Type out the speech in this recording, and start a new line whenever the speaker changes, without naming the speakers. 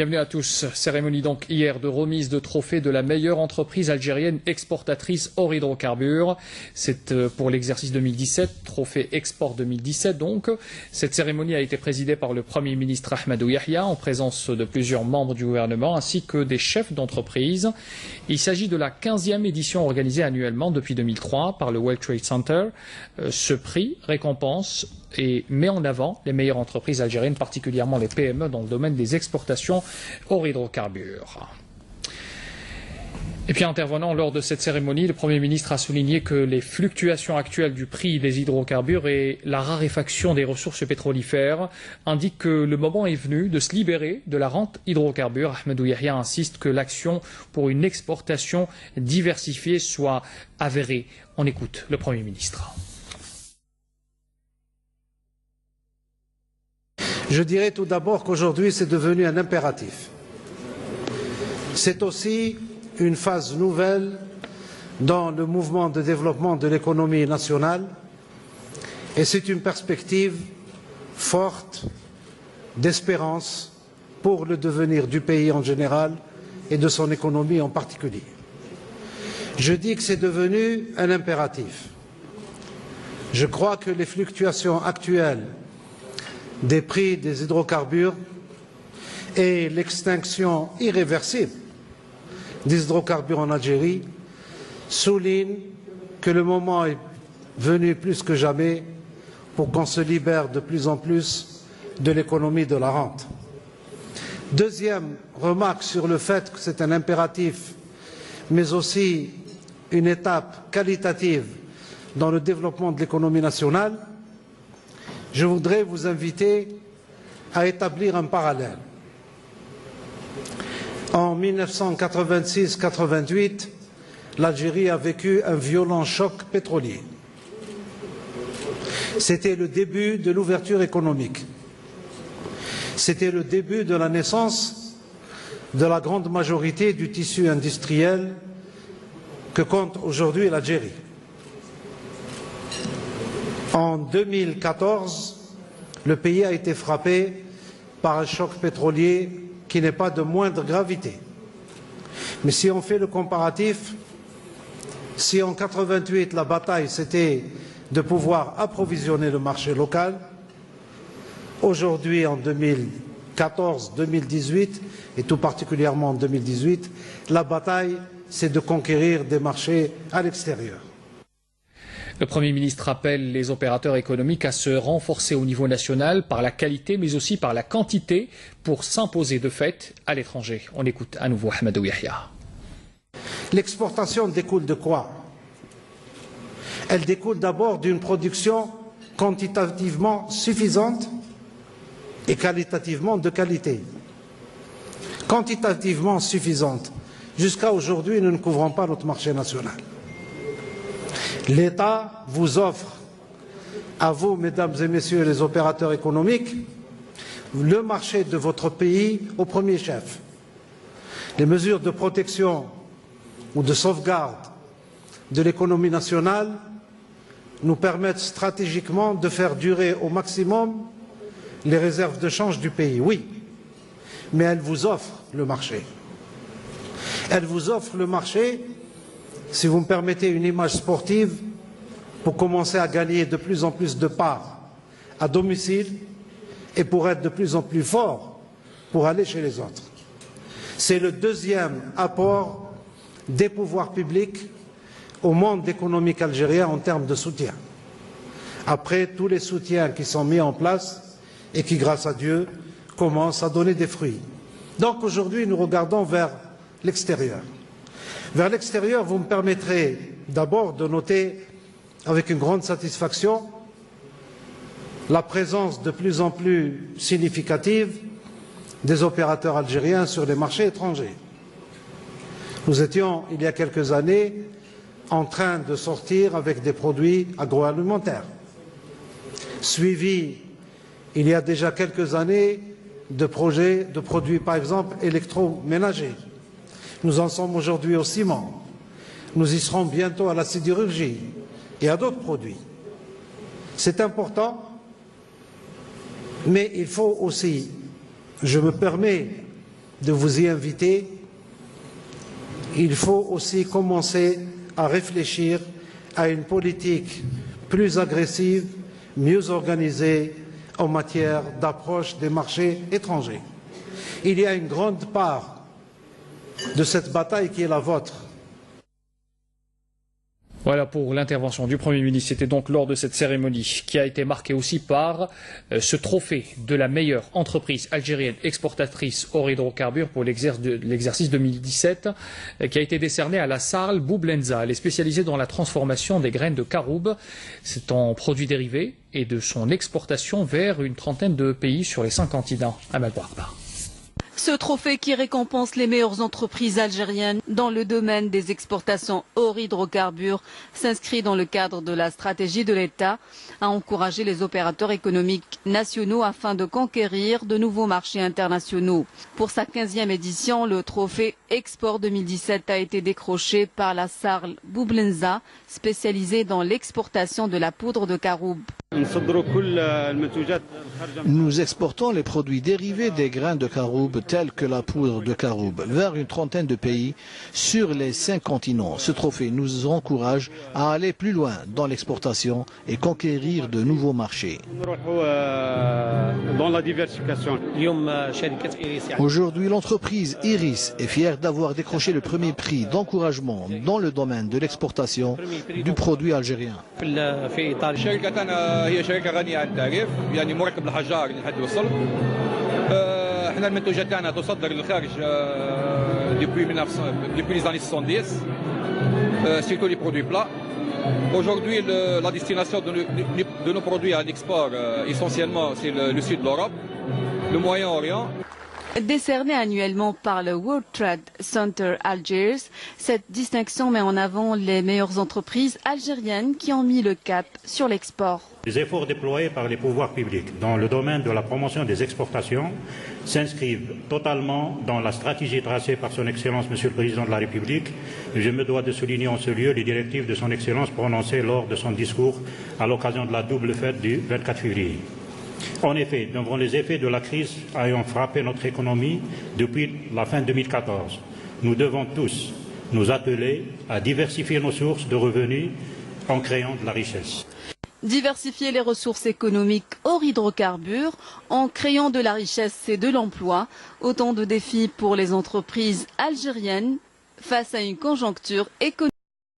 Bienvenue à tous. Cérémonie donc hier de remise de trophée de la meilleure entreprise algérienne exportatrice hors hydrocarbures. C'est pour l'exercice 2017, trophée Export 2017 donc. Cette cérémonie a été présidée par le Premier ministre Ahmadou Yahya en présence de plusieurs membres du gouvernement ainsi que des chefs d'entreprise. Il s'agit de la 15e édition organisée annuellement depuis 2003 par le World Trade Center. Ce prix récompense et met en avant les meilleures entreprises algériennes, particulièrement les PME dans le domaine des exportations hors hydrocarbures. Et puis intervenant lors de cette cérémonie, le Premier ministre a souligné que les fluctuations actuelles du prix des hydrocarbures et la raréfaction des ressources pétrolifères indiquent que le moment est venu de se libérer de la rente hydrocarbures. Ahmadou Yahya insiste que l'action pour une exportation diversifiée soit avérée. On écoute le Premier ministre.
Je dirais tout d'abord qu'aujourd'hui c'est devenu un impératif. C'est aussi une phase nouvelle dans le mouvement de développement de l'économie nationale et c'est une perspective forte d'espérance pour le devenir du pays en général et de son économie en particulier. Je dis que c'est devenu un impératif. Je crois que les fluctuations actuelles des prix des hydrocarbures et l'extinction irréversible des hydrocarbures en Algérie soulignent que le moment est venu plus que jamais pour qu'on se libère de plus en plus de l'économie de la rente. Deuxième remarque sur le fait que c'est un impératif, mais aussi une étape qualitative dans le développement de l'économie nationale, je voudrais vous inviter à établir un parallèle. En 1986-88, l'Algérie a vécu un violent choc pétrolier. C'était le début de l'ouverture économique. C'était le début de la naissance de la grande majorité du tissu industriel que compte aujourd'hui l'Algérie. En 2014, le pays a été frappé par un choc pétrolier qui n'est pas de moindre gravité. Mais si on fait le comparatif, si en 88 la bataille c'était de pouvoir approvisionner le marché local, aujourd'hui en 2014-2018 et tout particulièrement en 2018, la bataille c'est de conquérir des marchés à l'extérieur.
Le Premier ministre appelle les opérateurs économiques à se renforcer au niveau national par la qualité mais aussi par la quantité pour s'imposer de fait à l'étranger. On écoute à nouveau Ahmadou Yahya.
L'exportation découle de quoi? Elle découle d'abord d'une production quantitativement suffisante et qualitativement de qualité. Quantitativement suffisante. Jusqu'à aujourd'hui, nous ne couvrons pas notre marché national. L'État vous offre, à vous, mesdames et messieurs les opérateurs économiques, le marché de votre pays au premier chef. Les mesures de protection ou de sauvegarde de l'économie nationale nous permettent stratégiquement de faire durer au maximum les réserves de change du pays, oui, mais elles vous offrent le marché. Elles vous offrent le marché, si vous me permettez une image sportive, pour commencer à gagner de plus en plus de parts à domicile et pour être de plus en plus fort pour aller chez les autres. C'est le deuxième apport des pouvoirs publics au monde économique algérien en termes de soutien. Après tous les soutiens qui sont mis en place et qui, grâce à Dieu, commencent à donner des fruits. Donc aujourd'hui, nous regardons vers l'extérieur. Vers l'extérieur, vous me permettrez d'abord de noter avec une grande satisfaction la présence de plus en plus significative des opérateurs algériens sur les marchés étrangers. Nous étions, il y a quelques années, en train de sortir avec des produits agroalimentaires, suivis, il y a déjà quelques années, de produits, par exemple, électroménagers. Nous en sommes aujourd'hui au ciment. Nous y serons bientôt à la sidérurgie et à d'autres produits. C'est important, mais il faut aussi, je me permets de vous y inviter. Il faut aussi commencer à réfléchir à une politique plus agressive, mieux organisée en matière d'approche des marchés étrangers. Il y a une grande part de cette bataille qui est la vôtre.
Voilà pour l'intervention du Premier ministre. C'était donc lors de cette cérémonie qui a été marquée aussi par ce trophée de la meilleure entreprise algérienne exportatrice hors hydrocarbures pour l'exercice 2017 qui a été décerné à la Sarl Boublenza. Elle est spécialisée dans la transformation des graines de caroube. C'est en produits dérivés et de son exportation vers une trentaine de pays sur les 5 continents. Amal Bouarba.
Ce trophée qui récompense les meilleures entreprises algériennes dans le domaine des exportations hors hydrocarbures s'inscrit dans le cadre de la stratégie de l'État à encourager les opérateurs économiques nationaux afin de conquérir de nouveaux marchés internationaux. Pour sa 15e édition, le trophée Export 2017 a été décroché par la Sarl Boublenza, spécialisée dans l'exportation de la poudre de caroube.
Nous exportons les produits dérivés des grains de caroube tels que la poudre de caroube vers une trentaine de pays sur les 5 continents. Ce trophée nous encourage à aller plus loin dans l'exportation et conquérir de nouveaux marchés. Aujourd'hui, l'entreprise Iris est fière d'avoir décroché le premier prix d'encouragement dans le domaine de l'exportation du produit algérien.
هي شركة غنية عن التعريف يعني مركب الحجار لحد وصل احنا المنتوجات تاعنا تصدر للخارج depuis les années 70 surtout les produits plats. Aujourd'hui la destination de nos produits à l'export essentiellement c'est le sud de l'Europe, le Moyen-Orient.
Décernée annuellement par le World Trade Center Algiers, cette distinction met en avant les meilleures entreprises algériennes qui ont mis le cap sur l'export.
Les efforts déployés par les pouvoirs publics dans le domaine de la promotion des exportations s'inscrivent totalement dans la stratégie tracée par son Excellence Monsieur le Président de la République. Et je me dois de souligner en ce lieu les directives de son Excellence prononcées lors de son discours à l'occasion de la double fête du 24 février. En effet, devant les effets de la crise ayant frappé notre économie depuis la fin 2014, nous devons tous nous atteler à diversifier nos sources de revenus en créant de la richesse.
Diversifier les ressources économiques hors hydrocarbures en créant de la richesse et de l'emploi, autant de défis pour les entreprises algériennes face à une conjoncture économique.